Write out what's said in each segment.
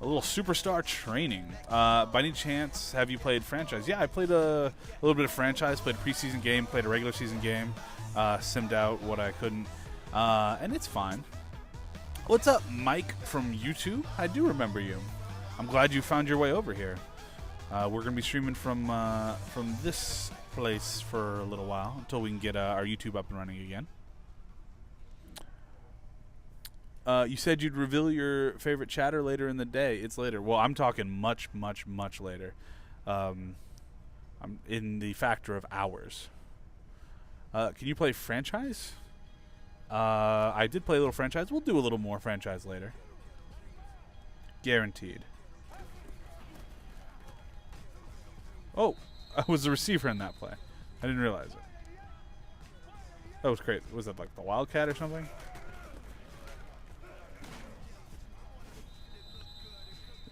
A little superstar training. By any chance, have you played franchise? Yeah, I played a little bit of franchise. Played a preseason game. Played a regular season game. Simmed out what I couldn't, and it's fine. What's up, Mike from YouTube? I do remember you. I'm glad you found your way over here. We're gonna be streaming from this place for a little while until we can get our YouTube up and running again. You said you'd reveal your favorite chatter later in the day. It's later. Well, I'm talking much, much, much later. I'm in the factor of hours. Can you play franchise? I did play a little franchise. We'll do a little more franchise later. Guaranteed. Oh, I was the receiver in that play. I didn't realize it. That was great. Was that like the Wildcat or something?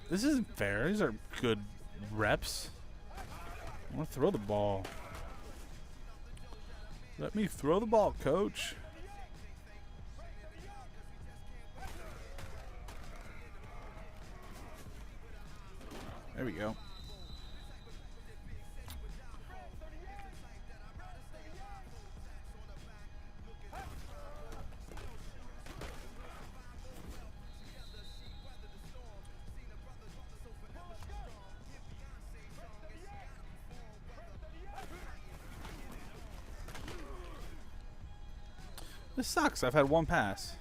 This isn't fair. These are good reps. I want to throw the ball. Let me throw the ball, coach. There we go. This sucks. I've had one pass.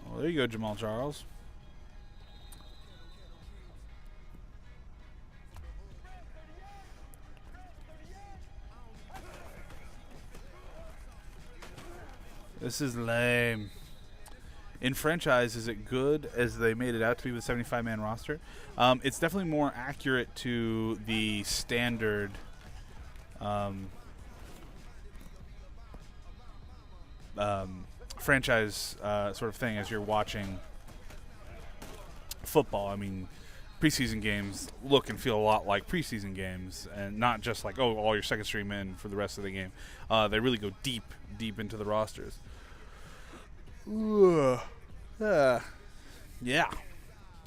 Oh, there you go, Jamal Charles. This is lame. In franchise, is it good as they made it out to be with a 75-man roster? It's definitely more accurate to the standard franchise sort of thing as you're watching football. I mean, preseason games look and feel a lot like preseason games, and not just like, oh, all your second stream in for the rest of the game. They really go deep into the rosters. Yeah.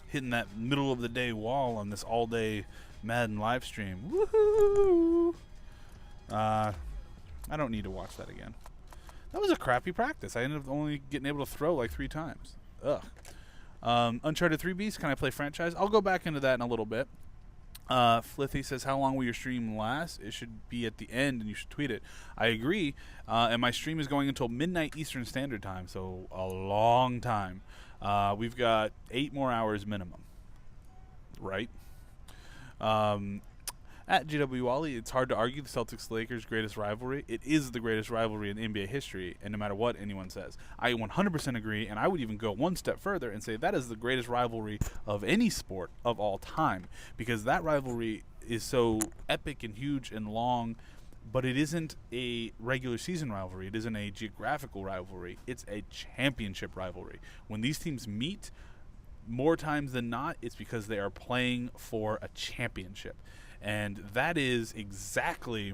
Hitting that middle of the day wall on this all day Madden live stream. Woohoo! I don't need to watch that again. That was a crappy practice. I ended up only getting able to throw like 3 times. Ugh. Uncharted 3 Beast, can I play franchise? I'll go back into that in a little bit. Flithy says, how long will your stream last? It should be at the end, and you should tweet it. I agree, and my stream is going until midnight Eastern Standard Time, so a long time. We've got 8 more hours minimum, right? At GWWallE, it's hard to argue the Celtics-Lakers' greatest rivalry. It is the greatest rivalry in NBA history, and no matter what anyone says. I 100% agree, and I would even go one step further and say that is the greatest rivalry of any sport of all time, because that rivalry is so epic and huge and long, but it isn't a regular season rivalry. It isn't a geographical rivalry. It's a championship rivalry. When these teams meet, more times than not, it's because they are playing for a championship. And that is exactly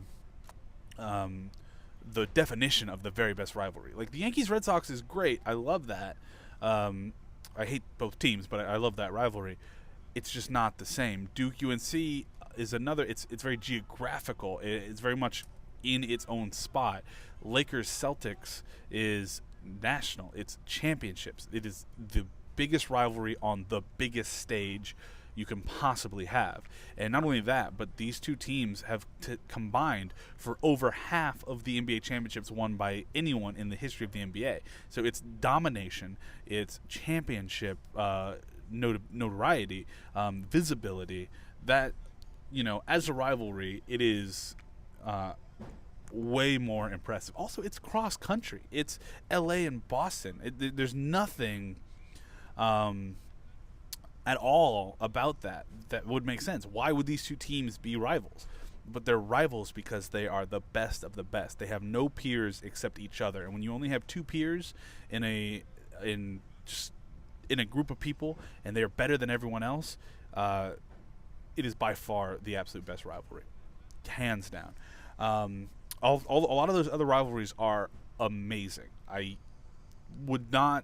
the definition of the very best rivalry. Like, the Yankees-Red Sox is great. I love that. I hate both teams, but I love that rivalry. It's just not the same. Duke-UNC is another. It's very geographical. It's very much in its own spot. Lakers-Celtics is national. It's championships. It is the biggest rivalry on the biggest stage you can possibly have. And not only that, but these two teams have combined for over half of the NBA championships won by anyone in the history of the NBA. So it's domination, it's championship notoriety, visibility. That, you know, as a rivalry, it is way more impressive. Also, it's cross country. It's LA and Boston. There's nothing at all about that would make sense. Why would these two teams be rivals? But they're rivals because they are the best of the best. They have no peers except each other. And when you only have 2 peers in a group of people, and they are better than everyone else, it is by far the absolute best rivalry, hands down. A lot of those other rivalries are amazing. I would not.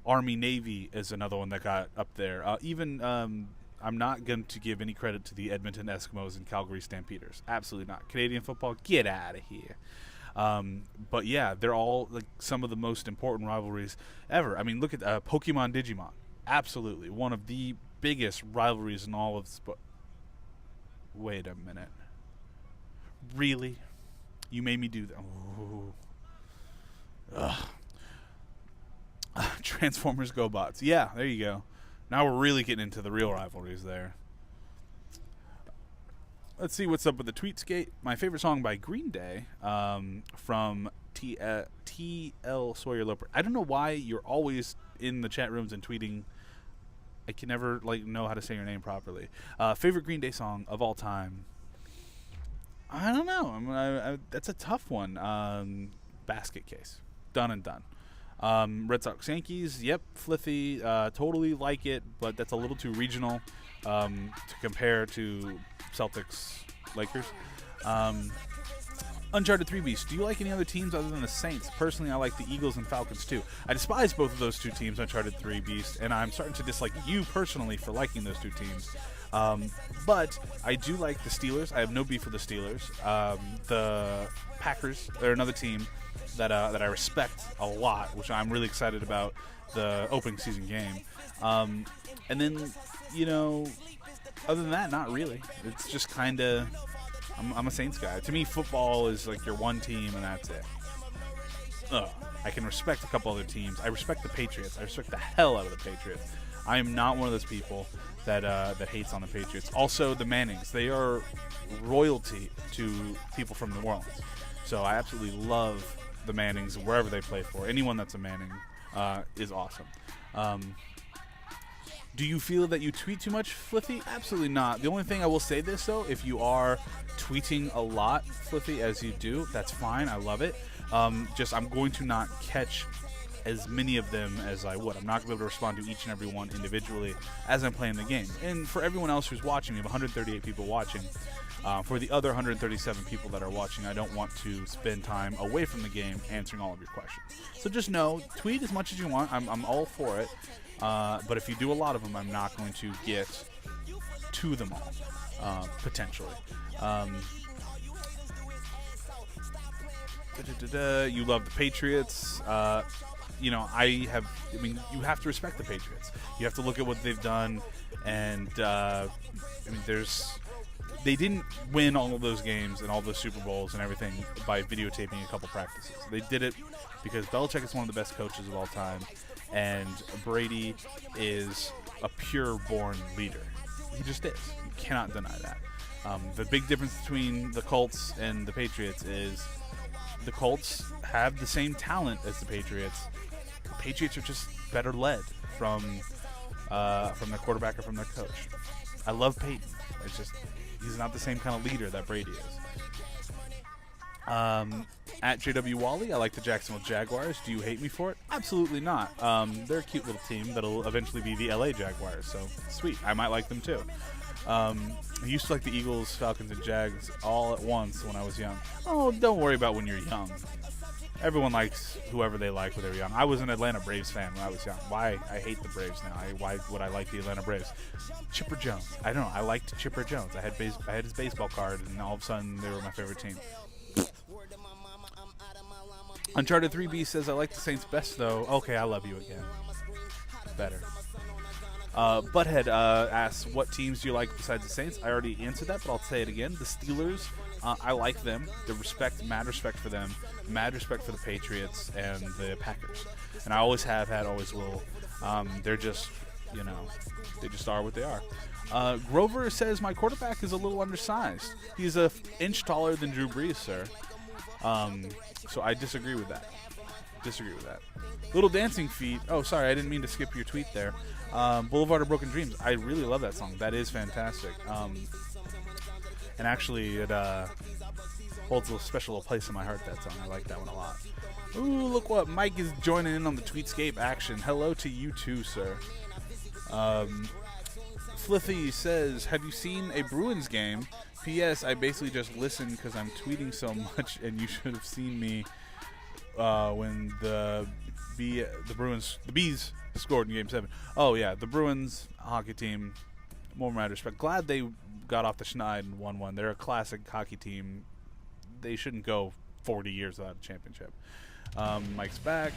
Army Navy is another one that got up there. I'm not going to give any credit to the Edmonton Eskimos and Calgary Stampeders. Absolutely not. Canadian football, get out of here. But yeah, they're all like some of the most important rivalries ever. I mean, look at Pokemon Digimon. Absolutely. One of the biggest rivalries in all of sport. Wait a minute. Really? You made me do that. Ooh. Ugh. Transformers GoBots. Yeah, there you go. Now we're really getting into the real rivalries there. Let's see what's up with the Tweetscape. My favorite song by Green Day from T.L. Sawyer Loper. I don't know why you're always in the chat rooms and tweeting. I can never know how to say your name properly. Favorite Green Day song of all time. I don't know. That's a tough one. Basket Case. Done and done. Red Sox Yankees, yep, Fliffy, totally like it, but that's a little too regional to compare to Celtics Lakers. Uncharted 3 Beast, do you like any other teams other than the Saints? Personally, I like the Eagles and Falcons too. I despise both of those two teams, Uncharted 3 Beast, and I'm starting to dislike you personally for liking those two teams. But I do like the Steelers. I have no beef with the Steelers. The Packers, they're another team that I respect a lot, which I'm really excited about the opening season game. And then, other than that, not really. It's just kind of, I'm a Saints guy. To me, football is like your one team, and that's it. I can respect a couple other teams. I respect the Patriots. I respect the hell out of the Patriots. I am not one of those people that hates on the Patriots. Also, the Mannings. They are royalty to people from New Orleans. So I absolutely love the Mannings wherever they play for. Anyone that's a Manning is awesome. Do you feel that you tweet too much, Fliffy? Absolutely not. The only thing I will say this, though, if you are tweeting a lot, Fliffy, as you do, that's fine. I love it. I'm going to not catch as many of them as I would. I'm not going to be able to respond to each and every one individually as I'm playing the game. And for everyone else who's watching, we have 138 people watching. For the other 137 people that are watching, I don't want to spend time away from the game answering all of your questions. So just know, tweet as much as you want. I'm all for it. But if you do a lot of them, I'm not going to get to them all, potentially. You love the Patriots. You have to respect the Patriots. You have to look at what they've done, and they didn't win all of those games and all those Super Bowls and everything by videotaping a couple practices. They did it because Belichick is one of the best coaches of all time, and Brady is a pure-born leader. He just is. You cannot deny that. The big difference between the Colts and the Patriots is the Colts have the same talent as the Patriots. The Patriots are just better led from their quarterback or from their coach. I love Peyton. It's just he's not the same kind of leader that Brady is. At JW WallE, I like the Jacksonville Jaguars. Do you hate me for it? Absolutely not. They're a cute little team that'll eventually be the LA Jaguars, so sweet. I might like them too. I used to like the Eagles, Falcons, and Jags all at once when I was young. Oh, don't worry about when you're young. Everyone likes whoever they like when they're young. I was an Atlanta Braves fan when I was young. Why? I hate the Braves now. Why would I like the Atlanta Braves? Chipper Jones. I don't know. I liked Chipper Jones. I had his baseball card, and all of a sudden they were my favorite team. Uncharted 3B says, I like the Saints best, though. Okay, I love you again. Better. Butthead asks, what teams do you like besides the Saints? I already answered that, but I'll say it again. The Steelers, I like them. Mad respect for them. Mad respect for the Patriots and the Packers. And I always have had, always will. They're just, they just are what they are. Grover says, my quarterback is a little undersized. He's an inch taller than Drew Brees, sir. So I disagree with that. Little Dancing Feet. Oh, sorry, I didn't mean to skip your tweet there. Boulevard of Broken Dreams. I really love that song. That is fantastic. And actually, it holds a special place in my heart, that song. I like that one a lot. Ooh, look what Mike is joining in on the Tweetscape action. Hello to you too, sir. Fliffy says, have you seen a Bruins game? P.S. I basically just listen because I'm tweeting so much, and you should have seen me when the Bees scored in Game 7. Oh yeah, the Bruins hockey team. More mad respect. Glad they got off the schneid and won one. They're a classic hockey team. They shouldn't go 40 years without a championship. Mike's back.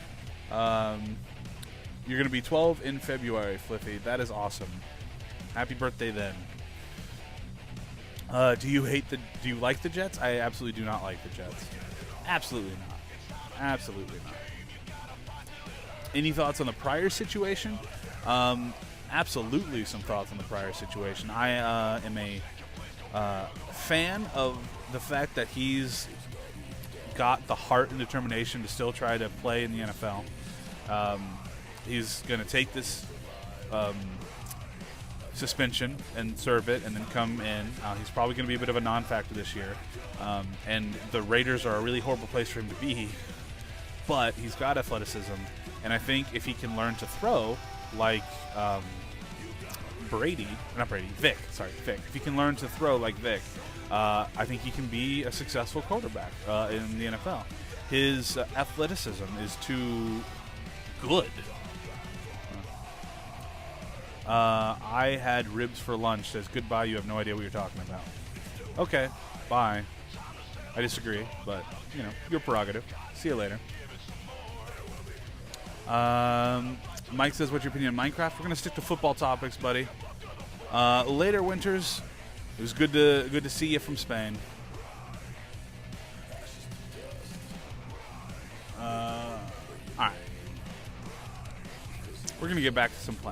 You're going to be 12 in February, Fliffy. That is awesome. Happy birthday then. Do you like the Jets? I absolutely do not like the Jets. Absolutely not. Absolutely not. Any thoughts on the prior situation? Absolutely some thoughts on the prior situation. I am a fan of the fact that he's got the heart and determination to still try to play in the NFL. He's going to take this suspension and serve it and then come in. He's probably going to be a bit of a non-factor this year. And the Raiders are a really horrible place for him to be. But he's got athleticism. And I think if he can learn to throw like Vic. If he can learn to throw like Vic, I think he can be a successful quarterback in the NFL. His athleticism is too good. I had ribs for lunch. Says goodbye. You have no idea what you're talking about. Okay, bye. I disagree, but you know, your prerogative. See you later. Mike says, what's your opinion on Minecraft? We're gonna stick to football topics, buddy. Later, Winters. It was good to see you from Spain. All right. We're gonna get back to some